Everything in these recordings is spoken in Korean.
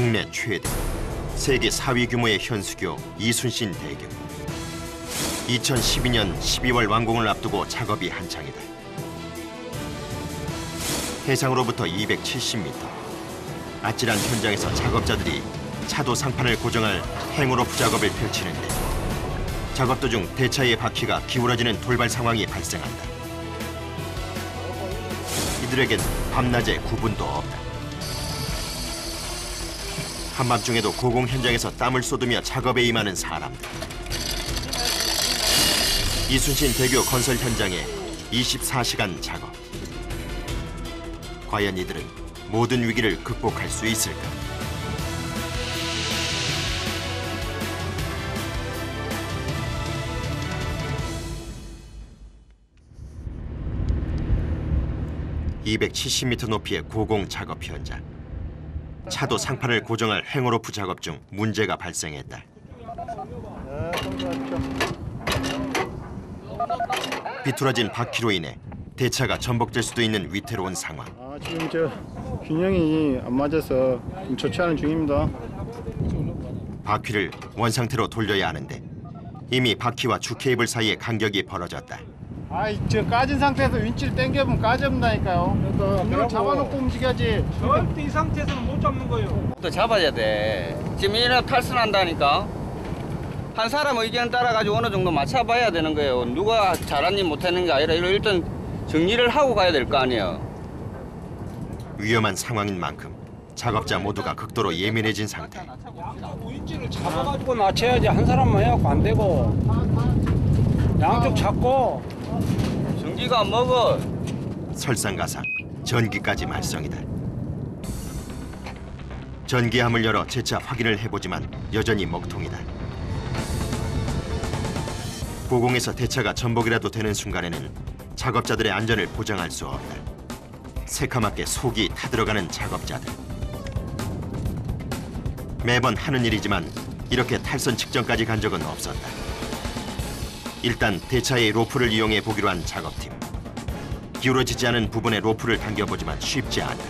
국내 최대, 세계 4위 규모의 현수교 이순신 대교. 2012년 12월 완공을 앞두고 작업이 한창이다. 해상으로부터 270m. 아찔한 현장에서 작업자들이 차도 상판을 고정할 행오로프 작업을 펼치는데 작업 도중 대차의 바퀴가 기울어지는 돌발 상황이 발생한다. 이들에겐 밤낮의 구분도 없다. 한밤중에도 고공 현장에서 땀을 쏟으며 작업에 임하는 사람들. 이순신 대교 건설 현장에 24시간 작업. 과연 이들은 모든 위기를 극복할 수 있을까? (270m) 높이의 고공 작업 현장. 차도 상판을 고정할 행오로프 작업 중 문제가 발생했다. 비뚤어진 바퀴로 인해 대차가 전복될 수도 있는 위태로운 상황. 지금 균형이 안 맞아서 조치하는 중입니다. 바퀴를 원상태로 돌려야 하는데 이미 바퀴와 주 케이블 사이에 간격이 벌어졌다. 저 까진 상태에서 윈치를 당겨보면 까집다니까요. 그러니까 이걸 잡아놓고 움직여야지. 절대 이 상태에서는 못 잡는 거예요. 또 잡아야 돼. 지금 얘는 탈선한다니까. 한 사람 의견 따라가지고 어느 정도 맞춰봐야 되는 거예요. 누가 잘한 일 못하는 게 아니라 일단 정리를 하고 가야 될 거 아니에요. 위험한 상황인 만큼 작업자 모두가 극도로 예민해진 상태. 양쪽 윈치를 잡아가지고 낮춰야지. 한 사람만 해갖고 안 되고. 양쪽 잡고. 전기가 안 먹어. 설상가상, 전기까지 말썽이다. 전기함을 열어 재차 확인을 해보지만 여전히 먹통이다. 고공에서 대차가 전복이라도 되는 순간에는 작업자들의 안전을 보장할 수 없다. 새카맣게 속이 타들어가는 작업자들. 매번 하는 일이지만 이렇게 탈선 직전까지 간 적은 없었다. 일단 대차의 로프를 이용해 보기로 한 작업팀. 기울어지지 않은 부분에 로프를 당겨보지만 쉽지 않다.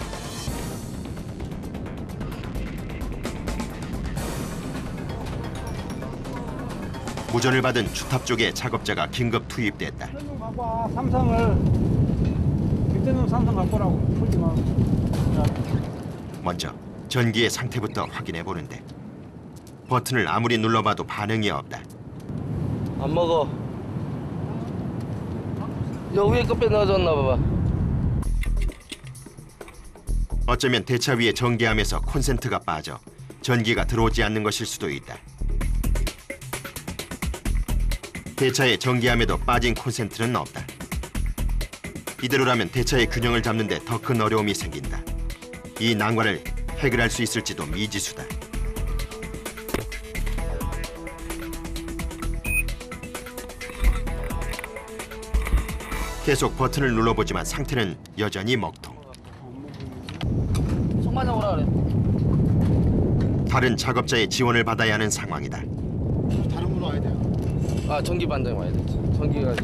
무전을 받은 주탑 쪽에 작업자가 긴급 투입됐다. 봐봐, 삼성을. 그때는 삼성 갖고 오라고. 풀지 마. 먼저 전기의 상태부터 확인해 보는데 버튼을 아무리 눌러봐도 반응이 없다. 안 먹어. 여 위에 끝에 넣어줬나 봐봐. 어쩌면 대차 위에 전기함에서 콘센트가 빠져 전기가 들어오지 않는 것일 수도 있다. 대차의 전기함에도 빠진 콘센트는 없다. 이대로라면 대차의 균형을 잡는 데 더 큰 어려움이 생긴다. 이 난관을 해결할 수 있을지도 미지수다. 계속 버튼을 눌러보지만 상태는 여전히 먹통. 손만 오라 그래. 다른 작업자의 지원을 받아야 하는 상황이다. 다른 분으로 와야 돼요. 아, 전기 반장이 와야 돼. 전기가.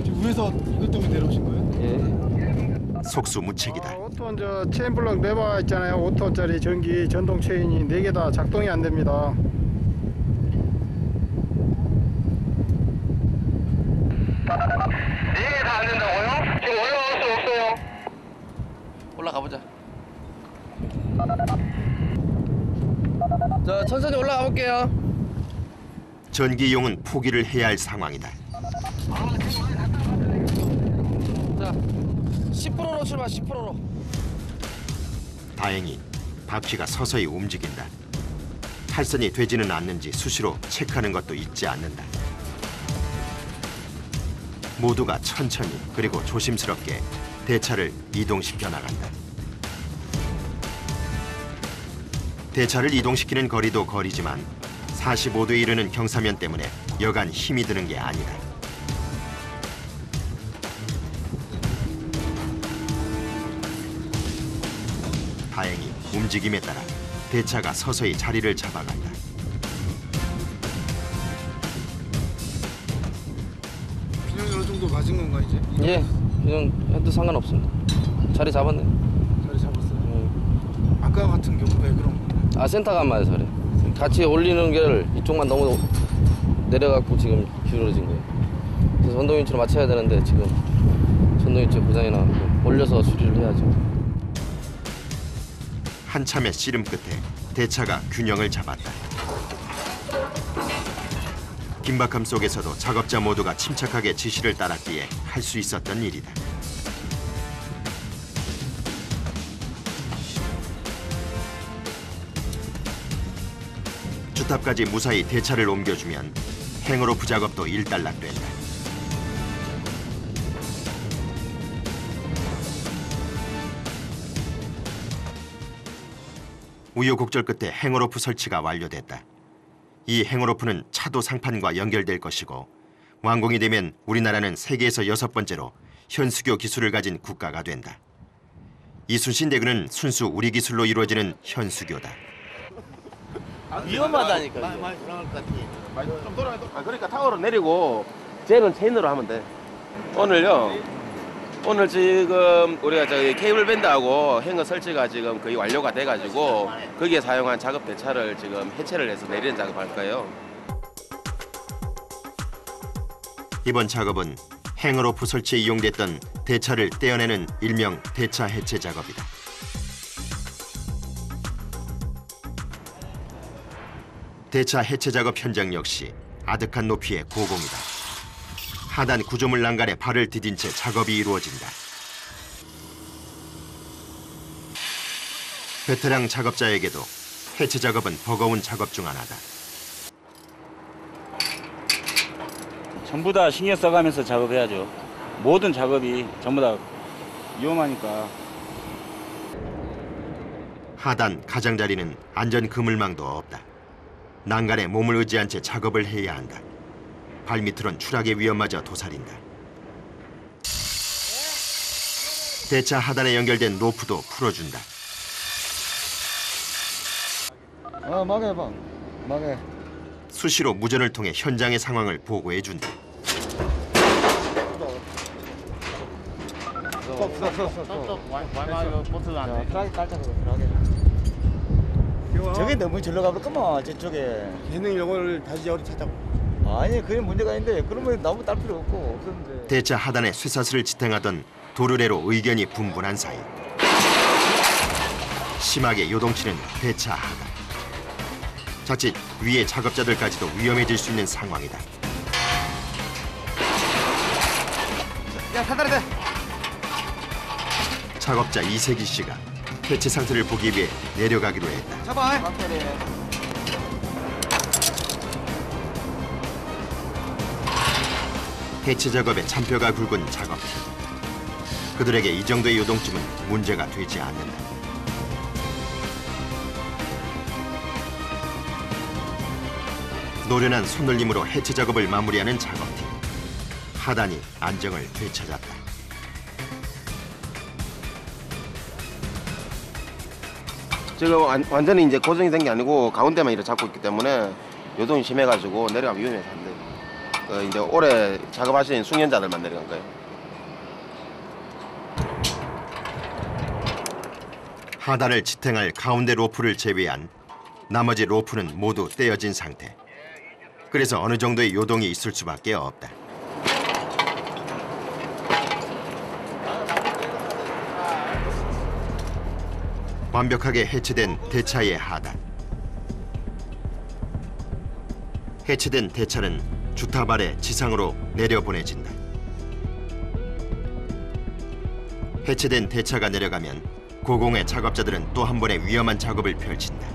지금 위에서 이것 때문에 내려오신 거예요? 예. 속수무책이다. 5톤 체인블럭 레버 있잖아요. 5톤짜리 전기 전동 체인이 4개 다 작동이 안 됩니다. 이게 다 안 된다고요? 지금 올라갈 수 없어요. 올라가 보자. 자, 천천히 올라가 볼게요. 전기 이용은 포기를 해야 할 상황이다. 자, 10%로 출발, 10%로. 다행히 바퀴가 서서히 움직인다. 탈선이 되지는 않는지 수시로 체크하는 것도 잊지 않는다. 모두가 천천히 그리고 조심스럽게 대차를 이동시켜 나간다. 대차를 이동시키는 거리도 거리지만 45도에 이르는 경사면 때문에 여간 힘이 드는 게 아니다. 다행히 움직임에 따라 대차가 서서히 자리를 잡아간다. 균형이 어느 정도 맞은 건가 이제? 예, 그냥 해도 상관없습니다. 자리 잡았네. 자리 잡았어요. 아까 같은 경우에 그럼 아, 센터가 안 맞아서 그래. 같이 올리는 게 이쪽만 너무 내려갖고 지금 기울어진 거예요. 그래서 전동위치로 맞춰야 되는데 지금 전동위치 고장이 나고 올려서 수리를 해야죠. 한참의 씨름 끝에 대차가 균형을 잡았다. 긴박함 속에서도 작업자 모두가 침착하게 지시를 따랐기에 할 수 있었던 일이다. 주탑까지 무사히 대차를 옮겨주면 행어로프 작업도 일단락된다. 우여곡절 끝에 행어로프 설치가 완료됐다. 이 행어로프는 차도 상판과 연결될 것이고 완공이 되면 우리나라는 세계에서 6번째로 현수교 기술을 가진 국가가 된다. 이순신 대군은 순수 우리 기술로 이루어지는 현수교다. 위험하다니까. 그러니까 타워로 내리고 쟤는 체인으로 하면 돼. 오늘 지금 우리가 저기 케이블 밴드하고 행어 설치가 지금 거의 완료가 돼가지고 거기에 사용한 작업 대차를 지금 해체를 해서 내리는 작업할 거예요. 이번 작업은 행어로프 설치에 이용됐던 대차를 떼어내는 일명 대차 해체 작업이다. 대차 해체 작업 현장 역시 아득한 높이의 고공이다. 하단 구조물 난간에 발을 디딘 채 작업이 이루어진다. 베테랑 작업자에게도 해체 작업은 버거운 작업 중 하나다. 전부 다 신경 써가면서 작업해야죠. 모든 작업이 전부 다 위험하니까. 하단 가장자리는 안전 그물망도 없다. 난간에 몸을 의지한 채 작업을 해야 한다. 발밑으론 추락의 위험마저 도사린다. 대차 하단에 연결된 로프도 풀어준다. 막해봐. 막해. 수시로 무전을 통해 현장의 상황을 보고해준다. 저게 너무 절로 가볼까만 저쪽에 기능 요걸 다시 어디 찾자고. 아니 그게 문제가 아닌데 그러면 너무 딸 필요 없는데 대차 하단에 쇠사슬을 지탱하던 도르래로 의견이 분분한 사이 심하게 요동치는 대차 하단. 자칫 위의 작업자들까지도 위험해질 수 있는 상황이다. 야, 사다리 대. 작업자 이세기 씨가 해체 상태를 보기 위해 내려가기로 했다. 잡아. 해체 작업에 잔뼈가 굵은 작업팀. 그들에게 이 정도의 요동침은 문제가 되지 않는다. 노련한 손놀림으로 해체 작업을 마무리하는 작업팀. 하단이 안정을 되찾았다. 지금 완전히 이제 고정이 된 게 아니고 가운데만 이렇게 잡고 있기 때문에 요동이 심해가지고 내려가면 위험해서 안 돼. 이제 오래 작업하신 숙련자들만 내려간 거예요. 하단을 지탱할 가운데 로프를 제외한 나머지 로프는 모두 떼어진 상태. 그래서 어느 정도의 요동이 있을 수밖에 없다. 완벽하게 해체된 대차의 하단. 해체된 대차는 주탑 아래 지상으로 내려보내진다. 해체된 대차가 내려가면 고공의 작업자들은 또 한 번의 위험한 작업을 펼친다.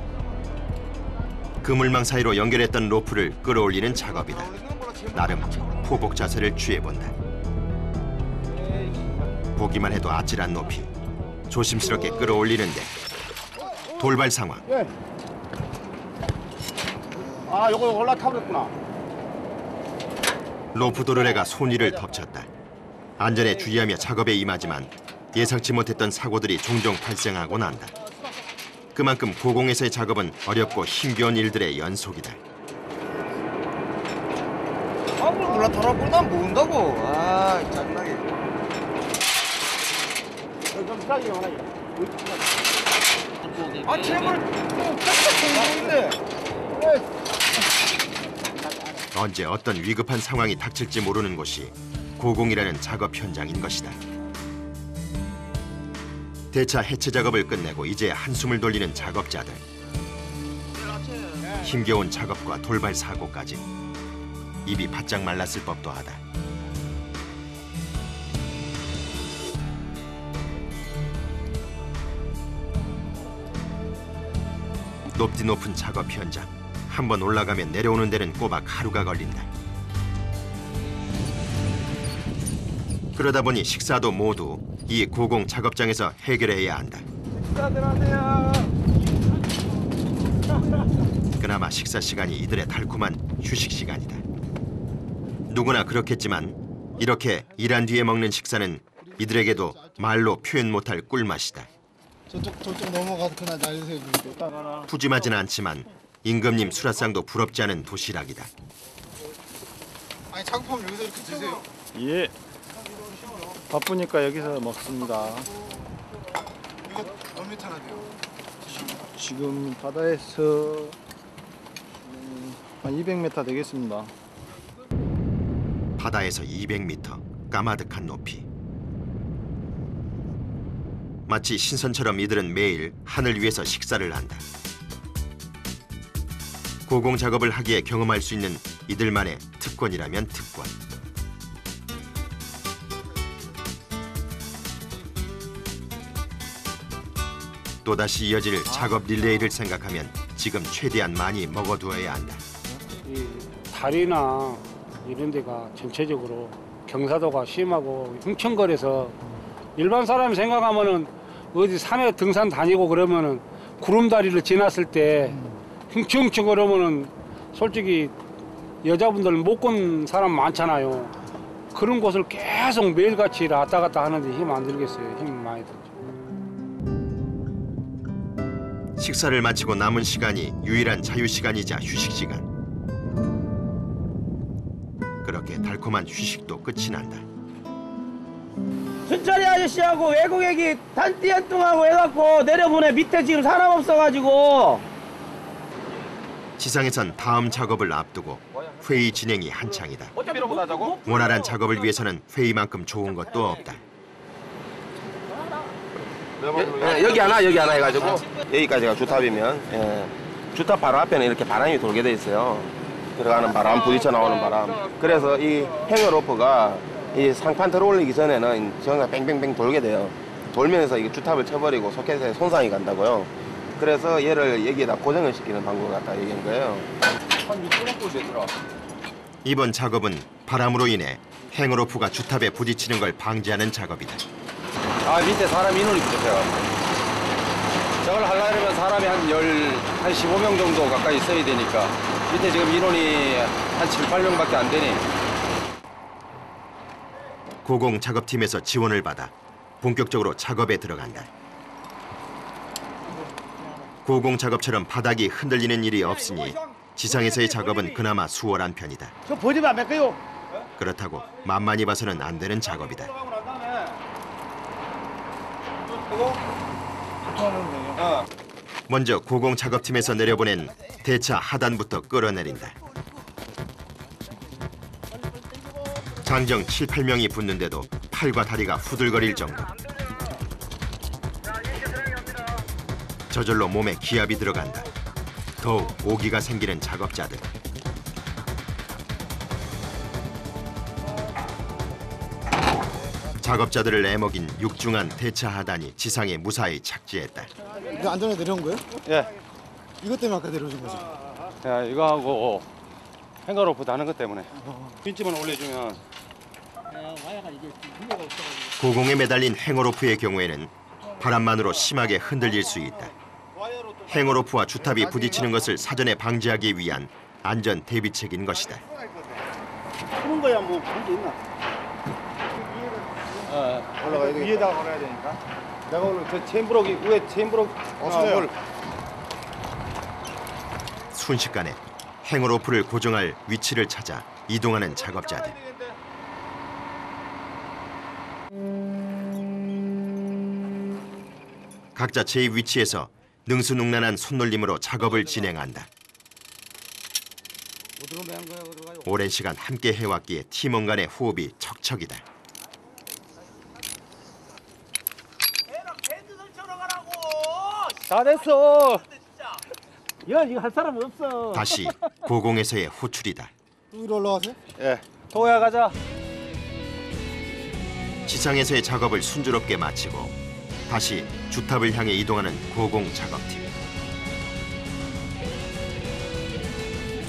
그물망 사이로 연결했던 로프를 끌어올리는 작업이다. 나름 포복 자세를 취해본다. 보기만 해도 아찔한 높이. 조심스럽게 끌어올리는데 돌발 상황. 아, 요거 올라타버렸구나. 로프 도르래가 손위를 덮쳤다. 안전에 주의하며 작업에 임하지만 예상치 못했던 사고들이 종종 발생하곤 한다. 그만큼 고공에서의 작업은 어렵고 힘겨운 일들의 연속이다. 아무리 올라타라 보다 모은다고 아 장난이 좀 싸게 하나. 아 채물 언제 어떤 위급한 상황이 닥칠지 모르는 곳이 고공이라는 작업 현장인 것이다. 대차 해체 작업을 끝내고 이제 한숨을 돌리는 작업자들. 힘겨운 작업과 돌발 사고까지 입이 바짝 말랐을 법도 하다. 높디 높은 작업 현장. 한번 올라가면 내려오는 데는 꼬박 하루가 걸린다. 그러다 보니 식사도 모두 이 고공 작업장에서 해결해야 한다. 그나마 식사 시간이 이들의 달콤한 휴식 시간이다. 누구나 그렇겠지만 이렇게 일한 뒤에 먹는 식사는 이들에게도 말로 표현 못할 꿀맛이다. 저쪽 넘어가서 그날 날리세요. 푸짐하진 않지만 임금님 수라상도 부럽지 않은 도시락이다. 아니 작품 여기서 이렇게 드세요. 예. 바쁘니까 여기서 먹습니다. 이거 몇 미터나 돼요? 지금 바다에서 한 200m 되겠습니다. 바다에서 200m, 까마득한 높이. 마치 신선처럼 이들은 매일 하늘 위에서 식사를 한다. 고공 작업을 하기에 경험할 수 있는 이들만의 특권이라면 특권. 또다시 이어질 작업 릴레이를 생각하면 지금 최대한 많이 먹어두어야 한다. 이 다리나 이런 데가 전체적으로 경사도가 심하고 흉천거려서 일반 사람이 생각하면은 어디 산에 등산 다니고 그러면은 구름다리를 지났을 때 흉층흉층 그러면은 솔직히 여자분들 못 건 사람 많잖아요. 그런 곳을 계속 매일같이 왔다 갔다 하는데 힘 안 들겠어요. 힘 많이 들죠. 식사를 마치고 남은 시간이 유일한 자유시간이자 휴식시간. 그렇게 달콤한 휴식도 끝이 난다. 순천이 아저씨하고 외국애기 단띠한뚱하고 해갖고 내려보내. 밑에 지금 사람 없어가지고. 지상에선 다음 작업을 앞두고 회의 진행이 한창이다. 원활한 작업을 위해서는 회의만큼 좋은 것도 없다. 여기 하나 해가지고 여기까지가 주탑이면 주탑 바로 앞에는 이렇게 바람이 돌게 돼 있어요. 들어가는 바람, 부딪혀 나오는 바람. 그래서 이 행어 로프가 이 상판 들어올리기 전에는 전가 뺑뺑뺑 돌게 돼요. 돌면서 이 주탑을 쳐버리고 소켓에 손상이 간다고요. 그래서 얘를 여기에다 고정을 시키는 방법을 갖다 얘기한 거예요. 이번 작업은 바람으로 인해 행어 로프가 주탑에 부딪히는 걸 방지하는 작업이다. 아, 밑에 사람 인원이 부족해요. 저걸 하려면 사람이 한 15명 정도 가까이 있어야 되니까 밑에 지금 인원이 한 7, 8명밖에 안 되니. 고공 작업팀에서 지원을 받아 본격적으로 작업에 들어간다. 고공 작업처럼 바닥이 흔들리는 일이 없으니 지상에서의 작업은 그나마 수월한 편이다. 저 보지마 몇 개요. 그렇다고 만만히 봐서는 안 되는 작업이다. 먼저 고공 작업팀에서 내려보낸 대차 하단부터 끌어내린다. 장정 7, 8명이 붙는데도 팔과 다리가 후들거릴 정도. 저절로 몸에 기압이 들어간다. 더욱 오기가 생기는 작업자들. 작업자들을 애먹인 육중한 대차 하단이 지상에 무사히 착지했다. 이거 안전에 내려온 거예요? 예. 이것 때문에 아까 내려오신 거죠? 야, 이거 하고 행거로프 다는 것 때문에. 빈집만 올려주면. 고공에 매달린 행어로프의 경우에는 바람만으로 심하게 흔들릴 수 있다. 행어로프와 주탑이 부딪히는 것을 사전에 방지하기 위한 안전 대비책인 것이다. 그런 거야 뭐 문제 있나? 올라가야 되겠다. 위에다가 걸어야 되니까. 내가 오늘 저 체인브럭이 위에 체인브럭 없어요. 순식간에 행어로프를 고정할 위치를 찾아 이동하는 작업자들. 각자 제 위치에서 능수능란한 손놀림으로 작업을 진행한다. 오랜 시간 함께 해왔기에 팀원 간의 호흡이 척척이다. 다 됐어. 야, 이거 할 사람 없어. 다시 고공에서의 호출이다. 위로 올라가세요. 예, 도야 가자. 지상에서의 작업을 순조롭게 마치고 다시 주탑을 향해 이동하는 고공 작업팀.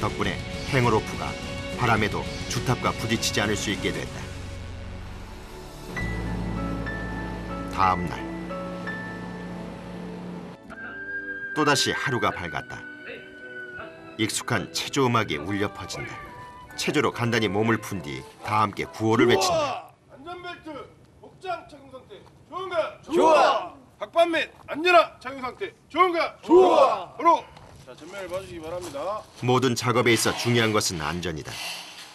덕분에 행어로프가 바람에도 주탑과 부딪히지 않을 수 있게 됐다. 다음 날 또다시 하루가 밝았다. 익숙한 체조 음악이 울려 퍼진다. 체조로 간단히 몸을 푼 뒤 다 함께 구호를 외친다. 안전벨트 복장 착용 상태 좋은가? 좋아. 박반 및 안전화 착용 상태 좋은가? 좋아. 바로 자 전면을 봐주시기 바랍니다. 모든 작업에 있어 중요한 것은 안전이다.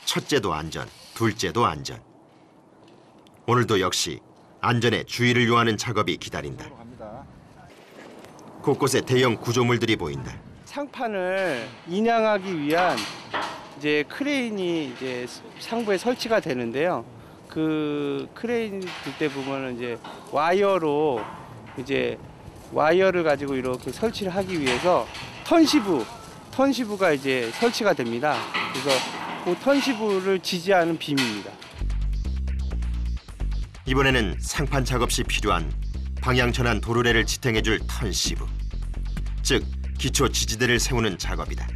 첫째도 안전, 둘째도 안전. 오늘도 역시 안전에 주의를 요하는 작업이 기다린다. 곳곳에 대형 구조물들이 보인다. 상판을 인양하기 위한 이제 크레인이 이제 상부에 설치가 되는데요. 그 크레인 들 때 보면은 이제 와이어로 이제 와이어를 가지고 이렇게 설치를 하기 위해서 턴시브가 이제 설치가 됩니다. 그래서 그 턴시브를 지지하는 빔입니다. 이번에는 상판 작업 시 필요한 방향 전환 도르래를 지탱해줄 턴시브, 즉 기초 지지대를 세우는 작업이다.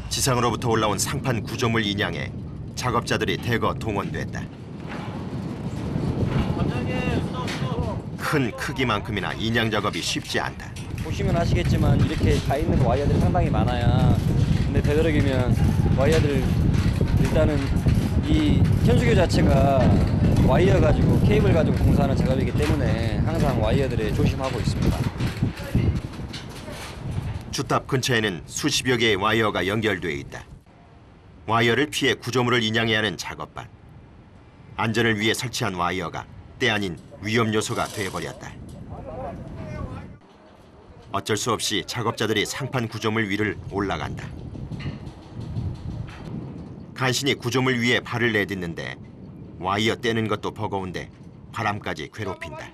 지상으로부터 올라온 상판 구조물 인양에 작업자들이 대거 동원됐다. 큰 크기만큼이나 인양 작업이 쉽지 않다. 보시면 아시겠지만 이렇게 가 있는 와이어들이 상당히 많아요. 근데 되도록이면 와이어들 일단은 이 현수교 자체가 와이어 가지고 케이블 가지고 공사하는 작업이기 때문에 항상 와이어들에 조심하고 있습니다. 주탑 근처에는 수십여 개의 와이어가 연결돼 있다. 와이어를 피해 구조물을 인양해야 하는 작업반. 안전을 위해 설치한 와이어가 때 아닌 위험 요소가 돼버렸다. 어쩔 수 없이 작업자들이 상판 구조물 위를 올라간다. 간신히 구조물 위에 발을 내딛는데 와이어 떼는 것도 버거운데 바람까지 괴롭힌다.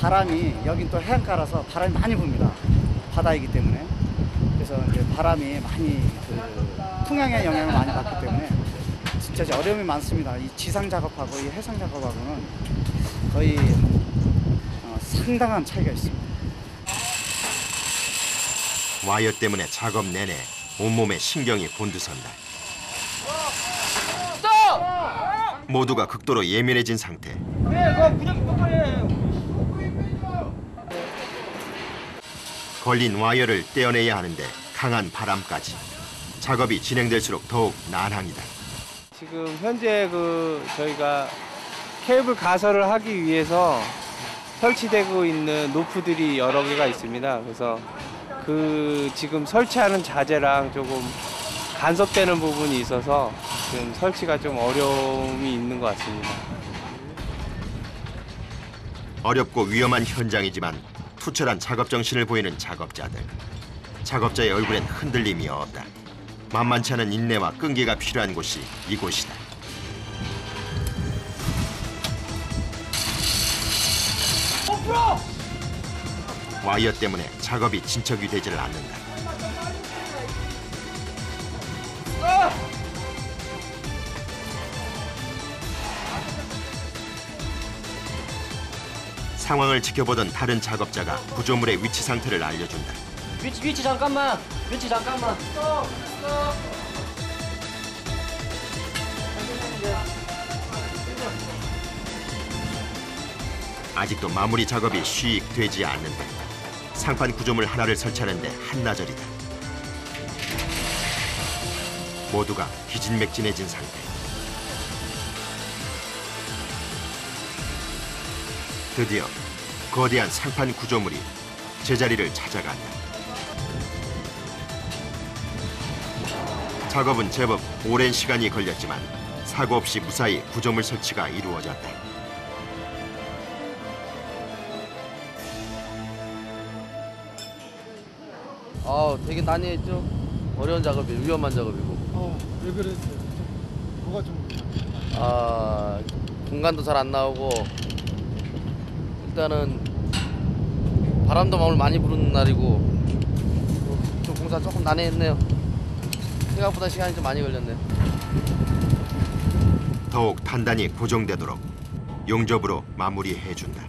바람이 여긴 또 해안가라서 바람이 많이 붑니다. 바다이기 때문에. 그래서 이제 바람이 많이 풍향의 영향을 많이 받기 때문에 진짜 이제 어려움이 많습니다. 이 지상 작업하고 이 해상 작업하고는 거의 상당한 차이가 있습니다. 와이어 때문에 작업 내내 온몸에 신경이 곤두선다. 모두가 극도로 예민해진 상태. 걸린 와이어를 떼어내야 하는데 강한 바람까지. 작업이 진행될수록 더욱 난항이다. 지금 현재 저희가 케이블 가설을 하기 위해서 설치되고 있는 노프들이 여러 개가 있습니다. 그래서 지금 설치하는 자재랑 조금 간섭되는 부분이 있어서 지금 설치가 좀 어려움이 있는 것 같습니다. 어렵고 위험한 현장이지만 투철한 작업 정신을 보이는 작업자들. 작업자의 얼굴엔 흔들림이 없다. 만만치 않은 인내와 끈기가 필요한 곳이 이곳이다. 와이어 때문에 작업이 진척이 되지를 않는다. 상황을 지켜보던 다른 작업자가 구조물의 위치 상태를 알려준다. 위치 잠깐만. 위치 잠깐만. 아직도 마무리 작업이 쉬익 되지 않는다. 상판 구조물 하나를 설치하는데 한나절이다. 모두가 기진맥진해진 상태. 드디어 거대한 상판 구조물이 제자리를 찾아간다. 작업은 제법 오랜 시간이 걸렸지만 사고 없이 무사히 구조물 설치가 이루어졌다. 되게 난해했죠. 어려운 작업이에요. 위험한 작업이고. 왜 그랬어요? 뭐가 좀 공간도 잘 안 나오고 일단은 바람도 오늘 많이 부는 날이고 좀 공사 조금 난해했네요. 생각보다 시간이 좀 많이 걸렸네요. 더욱 단단히 고정되도록 용접으로 마무리해준다.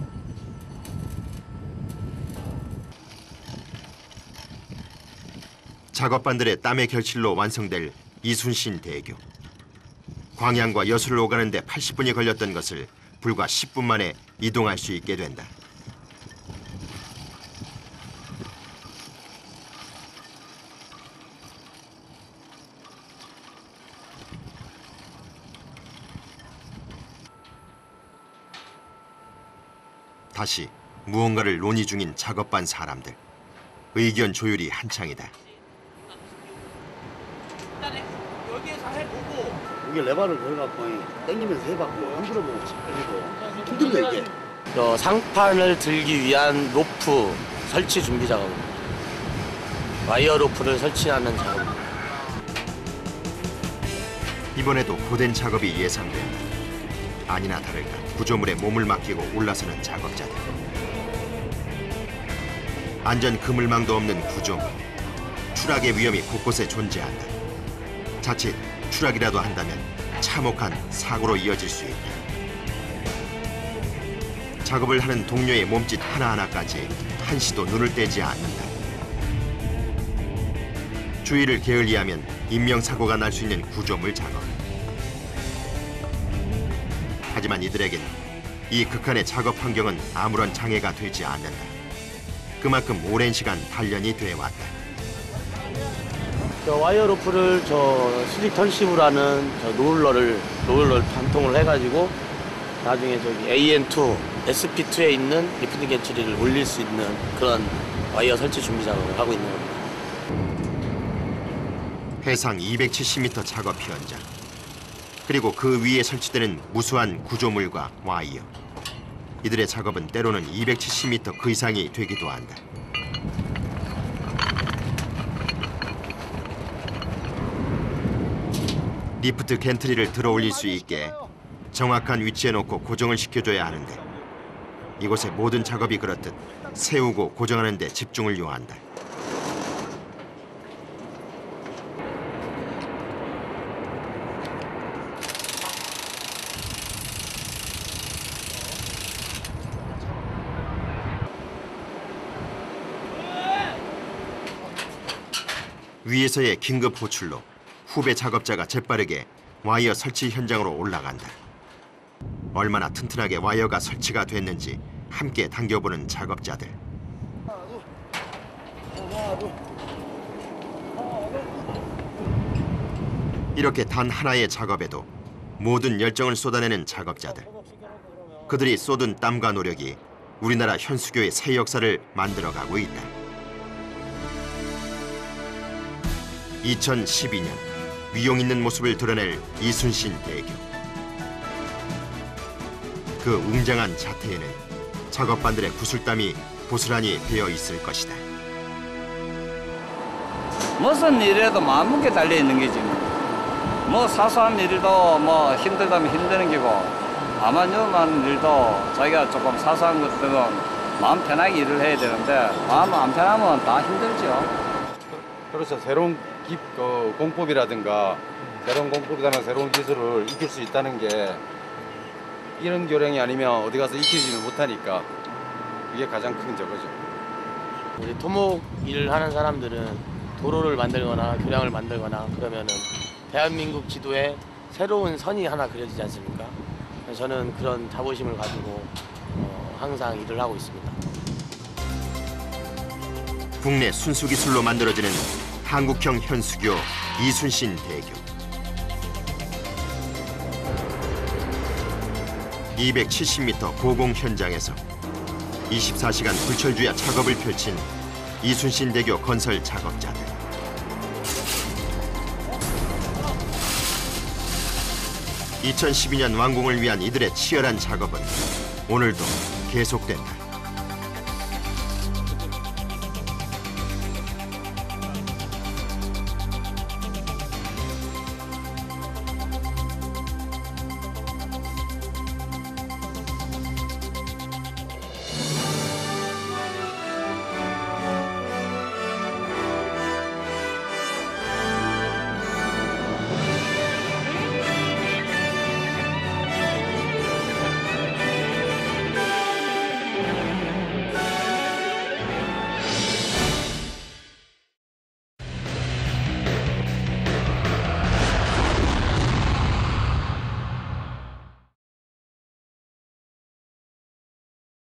작업반들의 땀의 결실로 완성될 이순신 대교. 광양과 여수를 오가는 데 80분이 걸렸던 것을 불과 10분 만에 이동할 수 있게 된다. 다시 무언가를 논의 중인 작업반 사람들. 의견 조율이 한창이다. 이게 레버를 걸어갖고 당기면서 해봤고 흔들어 보고 해도 힘들다 이게. 상판을 들기 위한 로프 설치 준비 작업입니다. 와이어 로프를 설치하는 작업입니다. 이번에도 고된 작업이 예상된다. 아니나 다를까 구조물에 몸을 맡기고 올라서는 작업자들. 안전 그물망도 없는 구조물. 추락의 위험이 곳곳에 존재한다. 자칫 추락이라도 한다면 참혹한 사고로 이어질 수 있다. 작업을 하는 동료의 몸짓 하나하나까지 한시도 눈을 떼지 않는다. 주의를 게을리하면 인명사고가 날 수 있는 구조물 작업. 하지만 이들에겐 이 극한의 작업 환경은 아무런 장애가 되지 않는다. 그만큼 오랜 시간 단련이 돼왔다. 와이어 로프를 수직 턴시브라는 롤러 단통을 해가지고 나중에 AN2, SP2에 있는 리프팅 겐트리를 올릴 수 있는 그런 와이어 설치 준비 작업을 하고 있는 겁니다. 해상 270m 작업 현장. 그리고 그 위에 설치되는 무수한 구조물과 와이어. 이들의 작업은 때로는 270m 그 이상이 되기도 한다. 리프트 겐트리를 들어 올릴 수 있게 정확한 위치에 놓고 고정을 시켜줘야 하는데 이곳의 모든 작업이 그렇듯 세우고 고정하는 데 집중을 요한다. 위에서의 긴급 호출로 후배 작업자가 재빠르게 와이어 설치 현장으로 올라간다. 얼마나 튼튼하게 와이어가 설치가 됐는지 함께 당겨보는 작업자들. 이렇게 단 하나의 작업에도 모든 열정을 쏟아내는 작업자들. 그들이 쏟은 땀과 노력이 우리나라 현수교의 새 역사를 만들어가고 있다. 2012년 위용 있는 모습을 드러낼 이순신 대교. 그 웅장한 자태에는 작업반들의 구슬땀이 고스란히 배어 있을 것이다. 무슨 일에도 마음먹게 달려 있는 게지. 뭐 사소한 일도 뭐 힘들다면 힘드는 게고 아마추어만 일도 자기가 조금 사소한 것들은 마음 편하게 일을 해야 되는데 마음 안 편하면 다 힘들죠. 그렇죠. 새로운 공법이라든가 새로운 기술을 익힐 수 있다는 게 이런 교량이 아니면 어디 가서 익히지는 못하니까 그게 가장 큰 저거죠. 우리 토목 일을 하는 사람들은 도로를 만들거나 교량을 만들거나 그러면은 대한민국 지도에 새로운 선이 하나 그려지지 않습니까? 그래서 저는 그런 자부심을 가지고 항상 일을 하고 있습니다. 국내 순수 기술로 만들어지는 한국형 현수교 이순신 대교. 270m 고공 현장에서 24시간 불철주야 작업을 펼친 이순신 대교 건설 작업자들. (2012년) 완공을 위한 이들의 치열한 작업은 오늘도 계속된다.